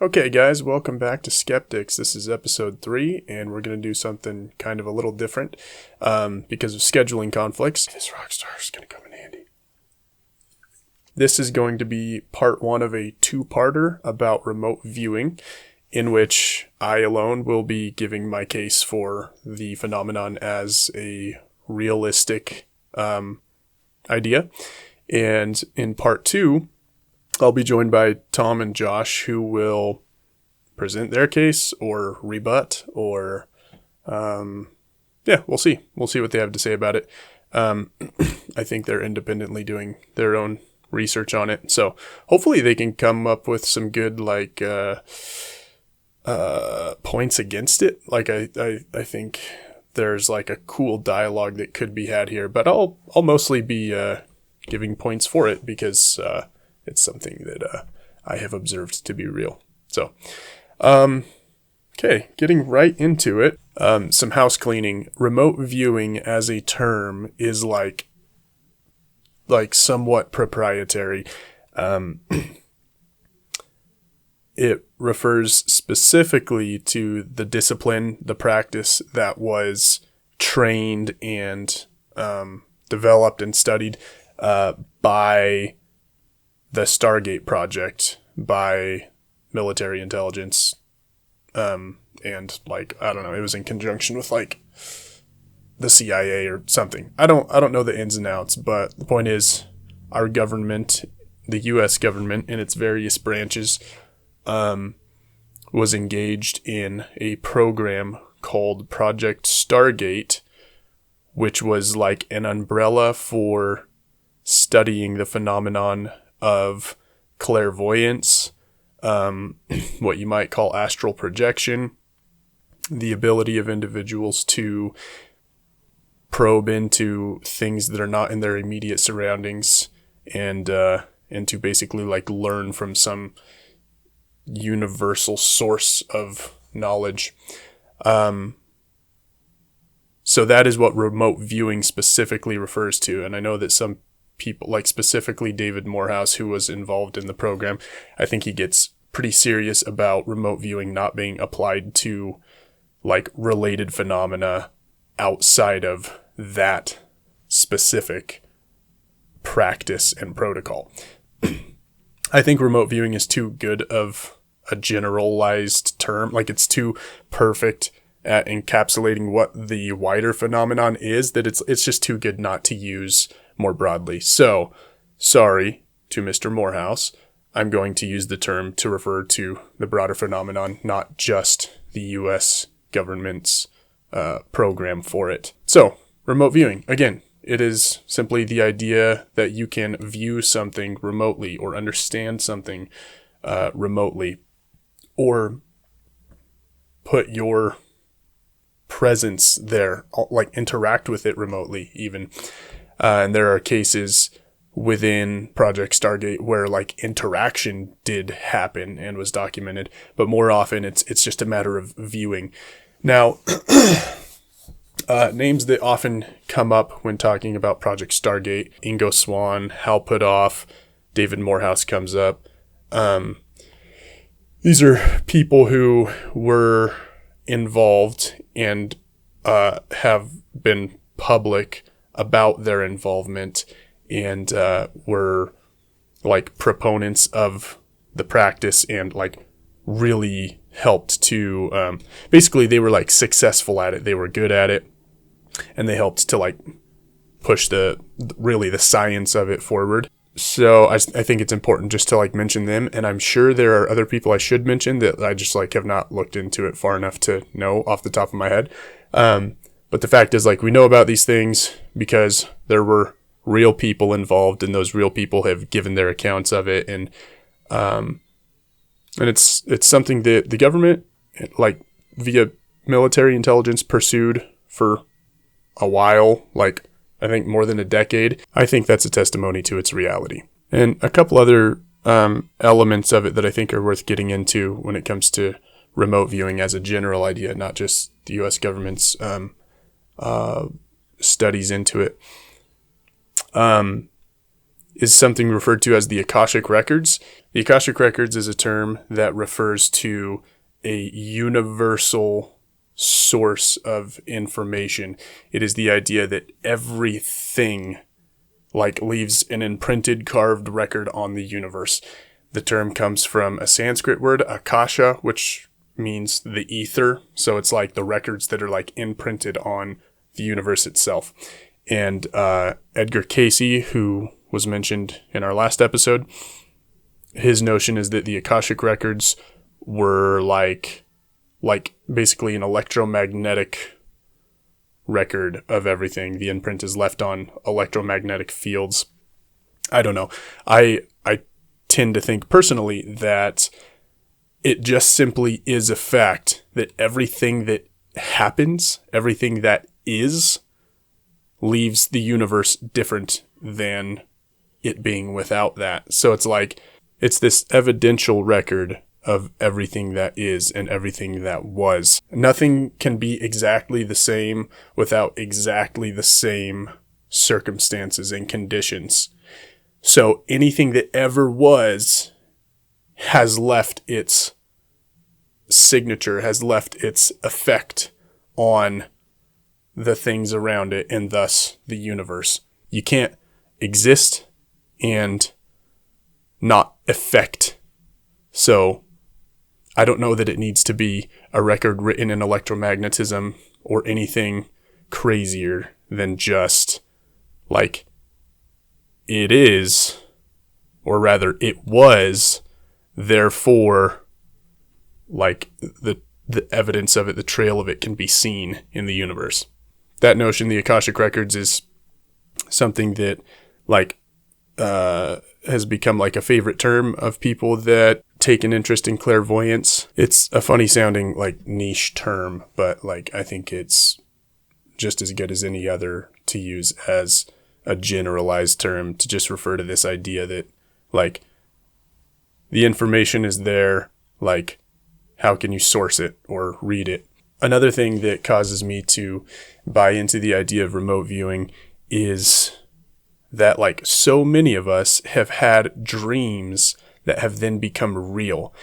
Okay, guys, welcome back to Skeptics. This is episode 3, and we're going to do something kind of a little different because of scheduling conflicts. This rock star is going to come in handy. This is going to be part 1 of a 2-parter about remote viewing, in which I alone will be giving my case for the phenomenon as a realistic idea. And in part 2, I'll be joined by Tom and Josh, who will present their case or rebut or, we'll see. We'll see what they have to say about it. I think they're independently doing their own research on it. So hopefully they can come up with some good, points against it. I think there's a cool dialogue that could be had here, but I'll mostly be, giving points for it because, it's something that I have observed to be real. So, okay, getting right into it. Some house cleaning. Remote viewing as a term is like somewhat proprietary. It refers specifically to the discipline, the practice that was trained and developed and studied by the Stargate project, by military intelligence, and I don't know, it was in conjunction with the CIA or something. I don't know the ins and outs, but the point is our government, the US government in its various branches, was engaged in a program called Project Stargate, which was like an umbrella for studying the phenomenon of clairvoyance, what you might call astral projection, the ability of individuals to probe into things that are not in their immediate surroundings, and to basically learn from some universal source of knowledge. So that is what remote viewing specifically refers to, and I know that some people, specifically David Morehouse, who was involved in the program, I think he gets pretty serious about remote viewing not being applied to related phenomena outside of that specific practice and protocol. I think remote viewing is too good of a generalized term. It's too perfect at encapsulating what the wider phenomenon is, that it's just too good not to use more broadly. So, sorry to Mr. Morehouse, I'm going to use the term to refer to the broader phenomenon, not just the U.S. government's program for it. So, remote viewing. Again, it is simply the idea that you can view something remotely or understand something remotely, or put your presence there, interact with it remotely even. And there are cases within Project Stargate where interaction did happen and was documented, but more often it's just a matter of viewing. Now, names that often come up when talking about Project Stargate: Ingo Swann, Hal Puthoff, David Morehouse comes up. These are people who were involved and have been public about their involvement, and were proponents of the practice, and really helped to basically they were successful at it. They were good at it, and they helped to push the science of it forward. So I think it's important just to mention them, and I'm sure there are other people I should mention that I just have not looked into it far enough to know off the top of my head. But the fact is, we know about these things because there were real people involved, and those real people have given their accounts of it, and it's something that the government, via military intelligence, pursued for a while, I think more than a decade. I think that's a testimony to its reality. And a couple other elements of it that I think are worth getting into when it comes to remote viewing as a general idea, not just the U.S. government's studies into it, is something referred to as the Akashic Records. The Akashic Records is a term that refers to a universal source of information. It is the idea that everything leaves an imprinted, carved record on the universe. The term comes from a Sanskrit word, akasha, which means the ether. So it's like the records that are imprinted on the universe itself. And Edgar Cayce, who was mentioned in our last episode, his notion is that the Akashic Records were like basically an electromagnetic record of everything. The imprint is left on electromagnetic fields. I don't know. I tend to think personally that it just simply is a fact that everything that happens, everything that is, leaves the universe different than it being without that. So it's this evidential record of everything that is and everything that was. Nothing can be exactly the same without exactly the same circumstances and conditions. So anything that ever was has left its signature, has left its effect on the things around it, and thus the universe. You can't exist and not affect. So I don't know that it needs to be a record written in electromagnetism or anything crazier than just it is, or rather it was, therefore the evidence of it, the trail of it can be seen in the universe. That notion, the Akashic Records, is something that has become a favorite term of people that take an interest in clairvoyance. It's a funny sounding niche term, but I think it's just as good as any other to use as a generalized term to just refer to this idea that the information is there, how can you source it or read it? Another thing that causes me to buy into the idea of remote viewing is that so many of us have had dreams that have then become real,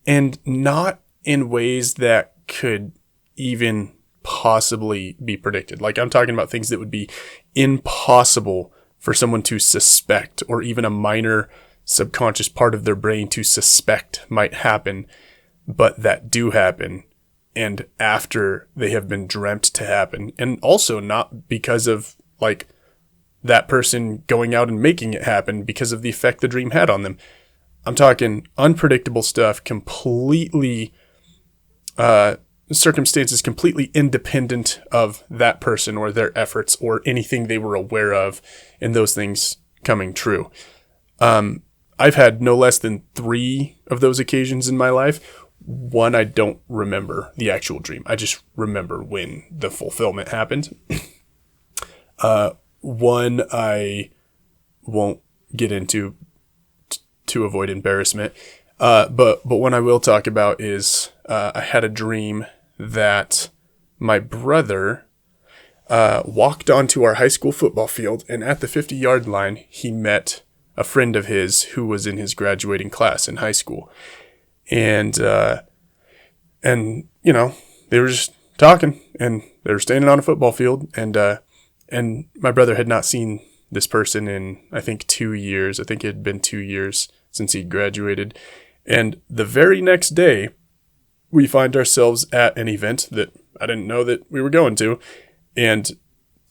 and not in ways that could even possibly be predicted. I'm talking about things that would be impossible for someone to suspect, or even a minor subconscious part of their brain to suspect might happen, but that do happen, and after they have been dreamt to happen. And also not because of that person going out and making it happen, because of the effect the dream had on them. I'm talking unpredictable stuff, completely circumstances completely independent of that person or their efforts or anything they were aware of, and those things coming true. I've had no less than 3 of those occasions in my life. One, I don't remember the actual dream. I just remember when the fulfillment happened. One I won't get into to avoid embarrassment. But one I will talk about is I had a dream that my brother walked onto our high school football field, and at the 50-yard line, he met a friend of his who was in his graduating class in high school. And you know, they were just talking, and they were standing on a football field, and my brother had not seen this person in, I think, 2 years. I think it had been 2 years since he'd graduated. And the very next day, we find ourselves at an event that I didn't know that we were going to, and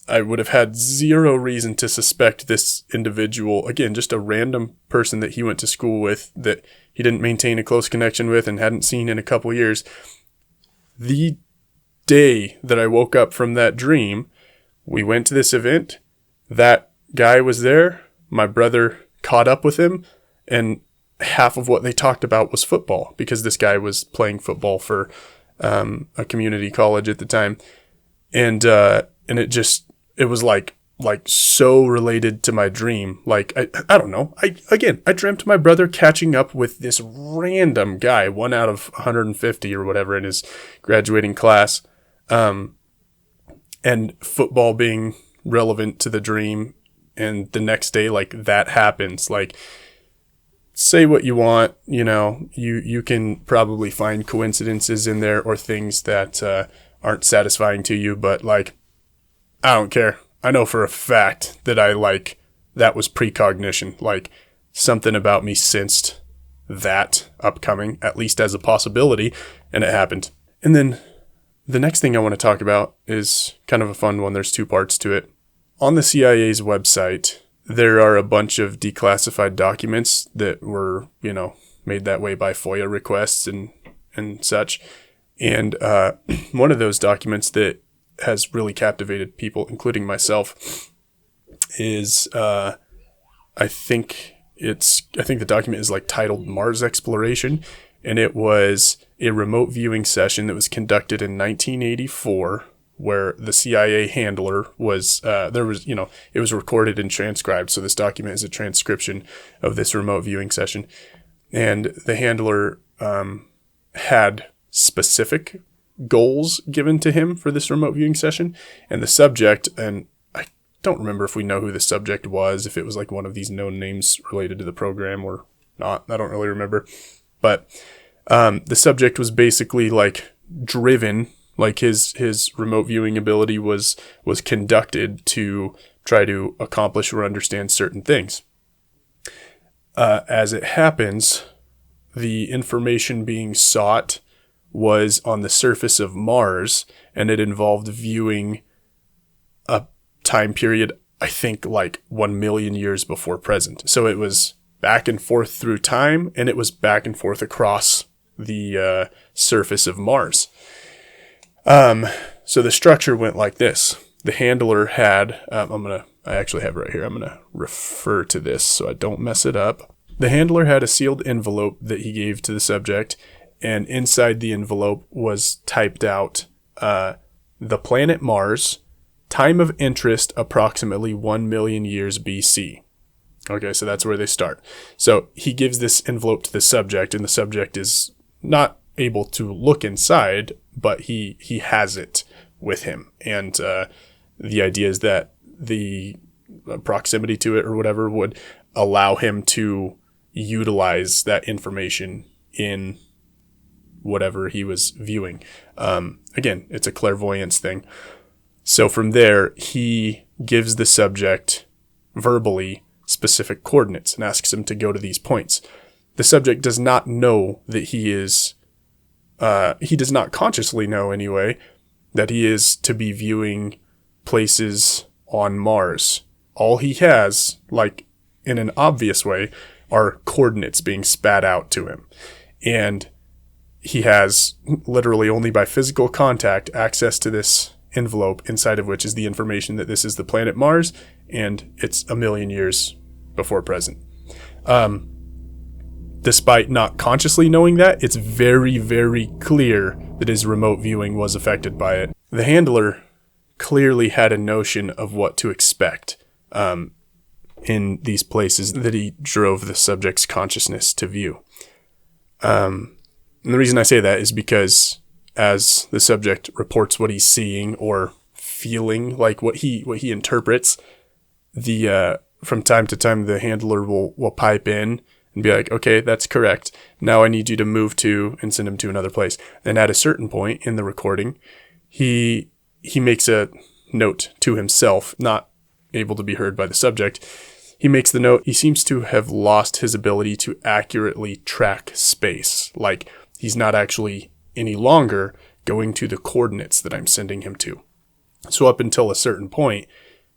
I would have had zero reason to suspect this individual, again, just a random person that he went to school with that he didn't maintain a close connection with and hadn't seen in a couple years. The day that I woke up from that dream, we went to this event. That guy was there. My brother caught up with him, and half of what they talked about was football, because this guy was playing football for a community college at the time. And it was like so related to my dream. Like, I don't know. I dreamt my brother catching up with this random guy, 1 out of 150 or whatever in his graduating class. And football being relevant to the dream, and the next day, like, that happens. Like, say what you want, you can probably find coincidences in there or things that aren't satisfying to you, but like, I don't care. I know for a fact that that was precognition. Like, something about me sensed that upcoming, at least as a possibility, and it happened. And then the next thing I want to talk about is kind of a fun one. There's two parts to it. On the CIA's website, there are a bunch of declassified documents that were, made that way by FOIA requests and such. And one of those documents that has really captivated people, including myself, is I think the document is like titled Mars Exploration, and it was a remote viewing session that was conducted in 1984, where the CIA handler was, it was recorded and transcribed. So this document is a transcription of this remote viewing session. And the handler had specific goals given to him for this remote viewing session. And the subject, and I don't remember if we know who the subject was, if it was like one of these known names related to the program or not. I don't really remember. But the subject was basically like driven, like his remote viewing ability was conducted to try to accomplish or understand certain things. As it happens, the information being sought was on the surface of Mars, and it involved viewing a time period, I think, like 1 million years before present. So it was back and forth through time, and it was back and forth across the surface of Mars. So the structure went like this. The handler had, I actually have it right here. I'm going to refer to this so I don't mess it up. The handler had a sealed envelope that he gave to the subject, and inside the envelope was typed out, the planet Mars, time of interest approximately 1 million years BC. Okay, so that's where they start. So he gives this envelope to the subject, and the subject is not able to look inside, but he has it with him. And the idea is that the proximity to it or whatever would allow him to utilize that information in whatever he was viewing. Again, it's a clairvoyance thing. So from there, he gives the subject verbally specific coordinates and asks him to go to these points. The subject does not know that he does not consciously know anyway, that he is to be viewing places on Mars. All he has, like in an obvious way, are coordinates being spat out to him. And he has literally only by physical contact access to this envelope, inside of which is the information that this is the planet Mars and it's 1 million years before present. Despite not consciously knowing that, it's very, very clear that his remote viewing was affected by it. The handler clearly had a notion of what to expect in these places that he drove the subject's consciousness to view. And the reason I say that is because as the subject reports what he's seeing or feeling, like what he interprets, from time to time the handler will pipe in and be like, okay, that's correct. Now I need you to move to, and send him to another place. And at a certain point in the recording, he makes a note to himself, not able to be heard by the subject. He makes the note, he seems to have lost his ability to accurately track space. Like, he's not actually any longer going to the coordinates that I'm sending him to. So up until a certain point,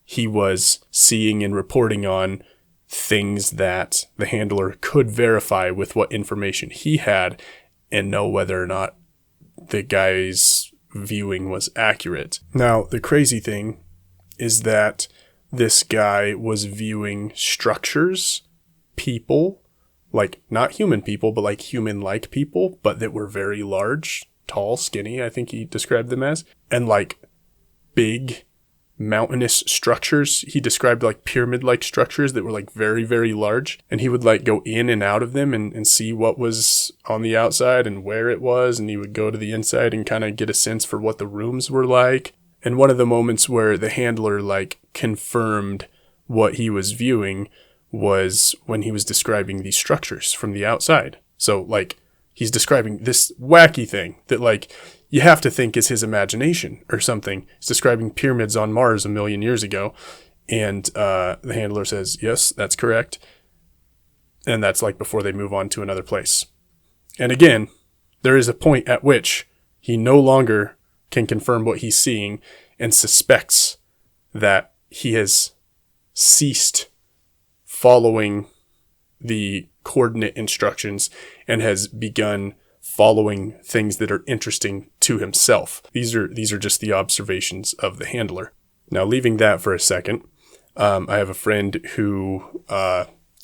he was seeing and reporting on things that the handler could verify with what information he had and know whether or not the guy's viewing was accurate. Now, the crazy thing is that this guy was viewing structures, people, like not human people, but like human-like people, but that were very large, tall, skinny, I think he described them as, and like big mountainous structures. He described like pyramid-like structures that were like very, very large, and he would like go in and out of them and see what was on the outside and where it was, and he would go to the inside and kind of get a sense for what the rooms were like. And one of the moments where the handler like confirmed what he was viewing was when he was describing these structures from the outside. So like he's describing this wacky thing that like you have to think is his imagination or something. He's describing pyramids on Mars 1 million years ago. And the handler says, yes, that's correct. And that's like before they move on to another place. And again, there is a point at which he no longer can confirm what he's seeing and suspects that he has ceased following the coordinate instructions and has begun following things that are interesting to himself. These are just the observations of the handler. Now, leaving that for a second, I have a friend who,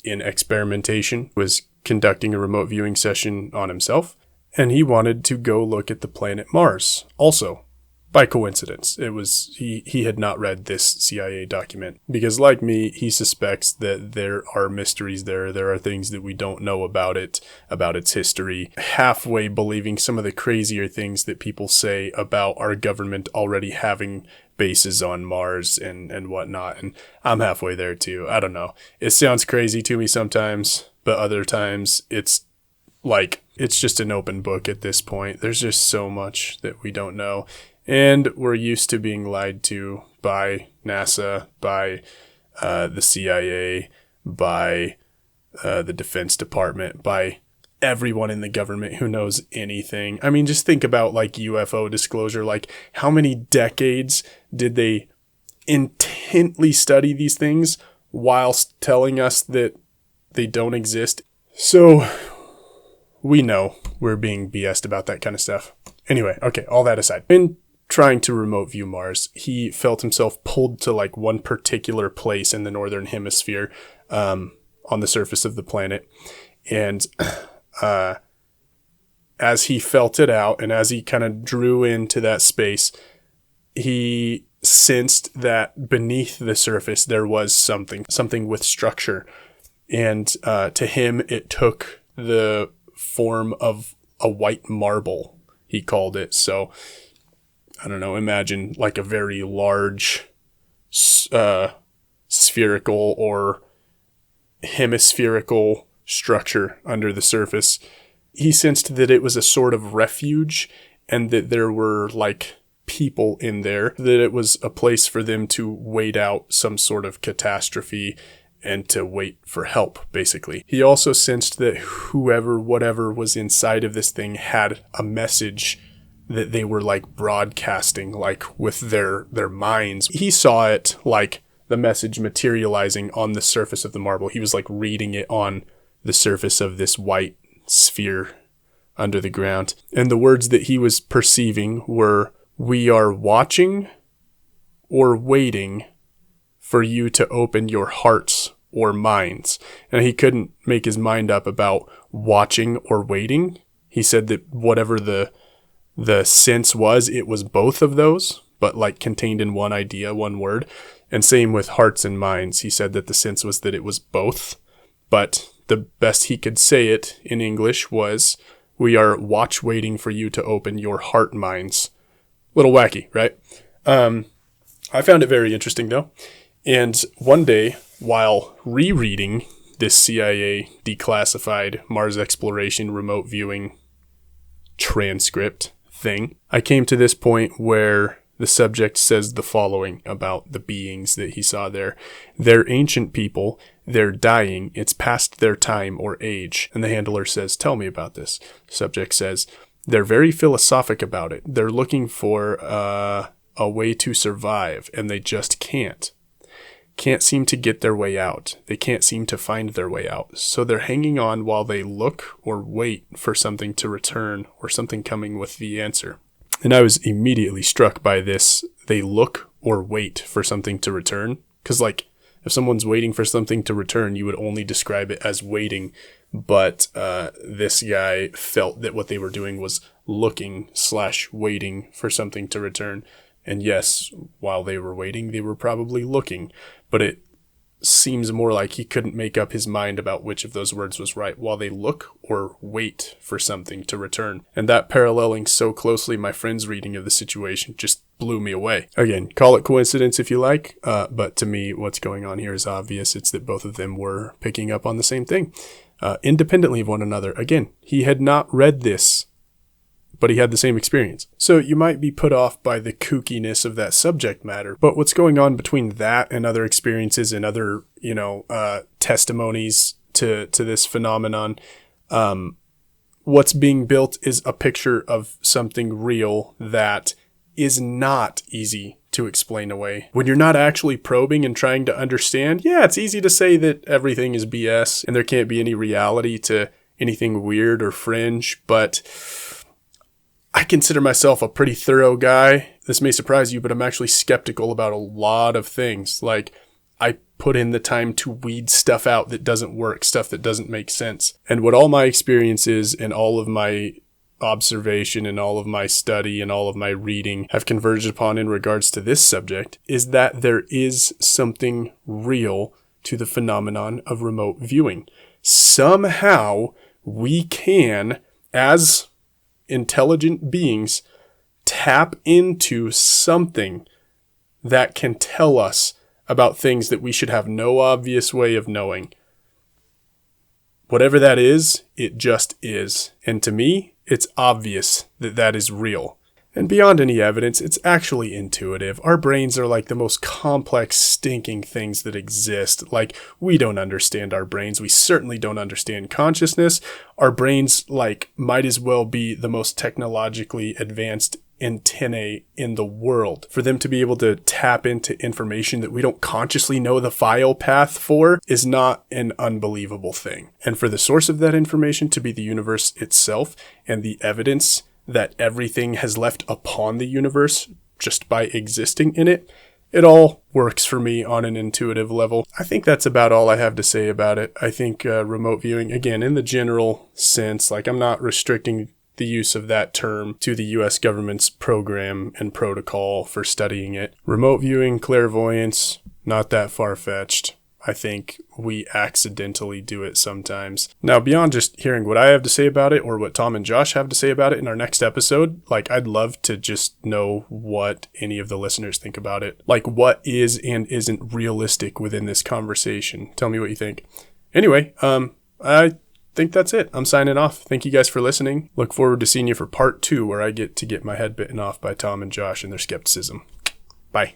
in experimentation, was conducting a remote viewing session on himself, and he wanted to go look at the planet Mars also. By coincidence, it was he had not read this CIA document because, like me, he suspects that there are mysteries there. There are things that we don't know about it, about its history. Halfway believing some of the crazier things that people say about our government already having bases on Mars and whatnot. And I'm halfway there too. I don't know. It sounds crazy to me sometimes, but other times it's like it's just an open book at this point. There's just so much that we don't know. And we're used to being lied to by NASA, by the CIA, by the Defense Department, by everyone in the government who knows anything. I mean, just think about like UFO disclosure. Like, how many decades did they intently study these things whilst telling us that they don't exist? So we know we're being BS'd about that kind of stuff. Anyway, okay, all that aside. In trying to remote view Mars, he felt himself pulled to like one particular place in the northern hemisphere on the surface of the planet. And as he felt it out and as he kind of drew into that space, he sensed that beneath the surface there was something with structure. And to him, it took the form of a white marble, he called it. So I don't know, imagine like a very large spherical or hemispherical structure under the surface. He sensed that it was a sort of refuge and that there were like people in there, that it was a place for them to wait out some sort of catastrophe and to wait for help, basically. He also sensed that whatever was inside of this thing had a message that they were like broadcasting, like with their minds. He saw it like the message materializing on the surface of the marble. He was like reading it on the surface of this white sphere under the ground. And the words that he was perceiving were, "We are watching or waiting for you to open your hearts or minds." And he couldn't make his mind up about watching or waiting. He said that whatever the sense was, it was both of those, but like contained in one idea, one word. And same with hearts and minds. He said that the sense was that it was both, but the best he could say it in English was, "We are waiting for you to open your heart minds." Little wacky, right? I found it very interesting though. And one day, while rereading this CIA declassified Mars exploration remote viewing transcript thing, I came to this point where the subject says the following about the beings that he saw there. "They're ancient people. They're dying. It's past their time or age." And the handler says, "Tell me about this." Subject says, "They're very philosophic about it. They're looking for a way to survive, and they just can't seem to get their way out. They can't seem to find their way out. So they're hanging on while they look or wait for something to return or something coming with the answer." And I was immediately struck by this. They look or wait for something to return. Because like if someone's waiting for something to return, you would only describe it as waiting. But this guy felt that what they were doing was looking/waiting for something to return. And yes, while they were waiting, they were probably looking. But it seems more like he couldn't make up his mind about which of those words was right while they look or wait for something to return. And that paralleling so closely my friend's reading of the situation just blew me away. Again, call it coincidence if you like, but to me, what's going on here is obvious. It's that both of them were picking up on the same thing, independently of one another. Again, he had not read this, but he had the same experience. So you might be put off by the kookiness of that subject matter, but what's going on between that and other experiences and other, testimonies to this phenomenon, what's being built is a picture of something real that is not easy to explain away. When you're not actually probing and trying to understand, yeah, it's easy to say that everything is BS and there can't be any reality to anything weird or fringe, but I consider myself a pretty thorough guy. This may surprise you, but I'm actually skeptical about a lot of things. Like, I put in the time to weed stuff out that doesn't work, stuff that doesn't make sense. And what all my experiences and all of my observation and all of my study and all of my reading have converged upon in regards to this subject is that there is something real to the phenomenon of remote viewing. Somehow we can, as intelligent beings, tap into something that can tell us about things that we should have no obvious way of knowing. Whatever that is, it just is. And to me, it's obvious that that is real. And beyond any evidence, it's actually intuitive. Our brains are like the most complex, stinking things that exist. Like, we don't understand our brains. We certainly don't understand consciousness. Our brains, might as well be the most technologically advanced antennae in the world. For them to be able to tap into information that we don't consciously know the file path for is not an unbelievable thing. And for the source of that information to be the universe itself and the evidence that everything has left upon the universe just by existing in it, it all works for me on an intuitive level. I think that's about all I have to say about it. I think remote viewing, again, in the general sense, I'm not restricting the use of that term to the US government's program and protocol for studying it. Remote viewing, clairvoyance, not that far-fetched. I think we accidentally do it sometimes. Now, beyond just hearing what I have to say about it or what Tom and Josh have to say about it in our next episode, I'd love to just know what any of the listeners think about it. What is and isn't realistic within this conversation. Tell me what you think. Anyway, I think that's it. I'm signing off. Thank you guys for listening. Look forward to seeing you for part 2, where I get to get my head bitten off by Tom and Josh and their skepticism. Bye.